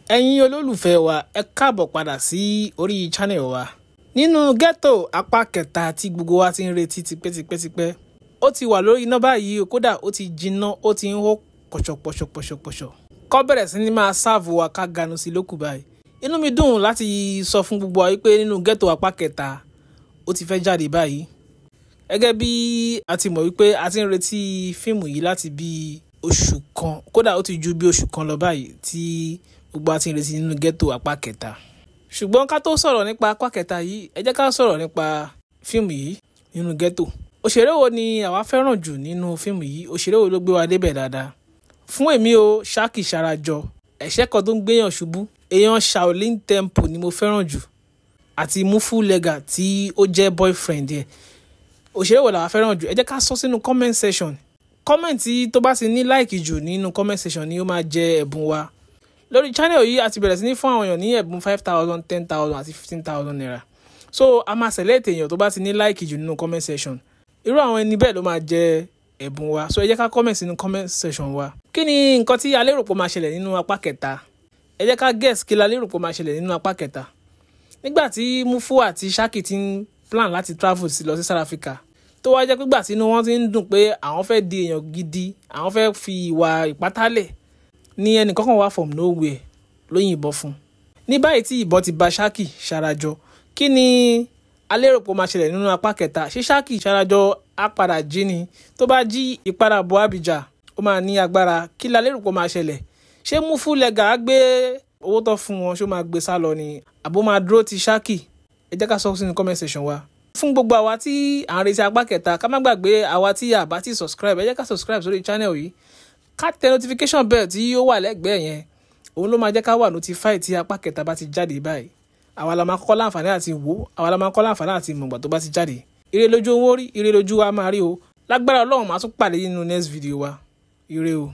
Ẹ̀yin olólùfẹ́ wa, ẹ káàbọ̀ padà sí orí channel wa. Nínú ghetto apá kẹta tí gbogbo wa ti ń retí tipẹ́tipẹ́. Ó ti wà lórí iná báyìí, kódà ó ti jiná, ó ti ń hó pọ̀ṣọ̀pọ̀ṣọ̀. Kó bẹ̀rẹ̀ sí ní máa serve wa ká ganu sí lókù báyìí. Inú mi dùn láti sọ fún gbogbo wa wípé nínú ghetto apá kẹta ó ti fẹ́ jáde báyìí. Gẹ́gẹ́ bí a ti mọ̀ wípé a ti ń retí fíìmù yìí láti bí oṣù kan, kódà ó ti ju bí oṣù kan lọ báyìí tí gbogbo a ti ń retí nínú ghetto apá kẹta. Ṣùgbọ́n ká tó sọ̀rọ̀ nípa apá kẹta yìí, ẹ jẹ́ ká sọ̀rọ̀ nípa fíìmù yìí nínú ghetto. Òṣèré wo ni àwa fẹ́ràn jù nínú fíìmù yìí? Òṣèré wo ló gbé wa débẹ̀ dáadáa? Fún èmi o, Shaki Sharajọ, ẹ̀ṣẹ́ kan tó ń gbéyàn ṣubú, èèyàn Shaolin Temple ni mo fẹ́ràn jù, àti Mufu Lega tí ó jẹ́ boyfriend ẹ̀. Òṣèré wo làwa fẹ́ràn jù? Ẹ jẹ́ ká sọ sínú comment section. Comment tí tó bá ti ní like jù nínú comment section ni ó máa jẹ ẹ̀bùn wa. Lórí channel yìí a ti bẹ̀rẹ̀ sí ní fún àwọn èèyàn ní ẹ̀bùn 5,000, 10,000 àti 15,000 naira. So a máa select èèyàn tó bá ti ní like jù nínú comment section. Irú àwọn ẹni bẹ́ẹ̀ ló máa jẹ ẹ̀bùn wa. So ẹ jẹ́ ká comment sínú comment section wa. Kí ni nǹkan tí a lérò pé ó máa ṣẹlẹ̀ nínú apá kẹta? Ẹ jẹ́ ká guess kí la lérò pé ó máa ṣẹlẹ̀ nínú apá kẹta. Nígbà tí Mufu àti Shaki ti ń plan láti travel lọ sí South Africa, tó wá jẹ́ pé ìgbà tí inú wọn ti ń dùn pé àwọn fẹ́ di èèyàn gidi, àwọn fẹ́ fi ìwà ìpátálẹ̀, ní ẹnìkankan wá from nowhere ló yìnbọn fún. Ní báyìí tí ìbọn ti ba Shaki Sharajọ, kí ni a lérò pé ó máa ṣẹlẹ̀ nínú apá kẹta? Ṣé Shaki Sharajọ á padà jí ni? Tó bá jí, ìpadàbọ̀ Abidjan ó máa ní agbára. Kí la lérò pé ó máa ṣẹlẹ̀? Ṣé Mufu Lega á gbé owó tó fún wọn, ṣó máa gbé sá lọ ni? Àbó máa dúró ti Shaki? Ẹ jẹ́ ká sọ sínú comment section wa. Fún gbogbo àwa tí à ń retí apá kẹta, ká má gbàgbé àwa tí a bá ti subscribe, ẹ jẹ́ ká subscribe sórí channel yìí. Ká tẹ notification bell tí ó wà lẹ́gbẹ̀ẹ́ yẹn. Òun ló máa jẹ́ ká wà notify tí apá kẹta bá ti jáde báyìí. Àwa la máa kọ́ láǹfààní àti wò, àwa la máa kọ́ láǹfààní àti mọ̀gbà tó bá ti jáde. Ire lójú owó rí, ire lójú wa máa rí o. Lágbára Ọlọ́run máa tún pàdé nínú next video wa. Ire o.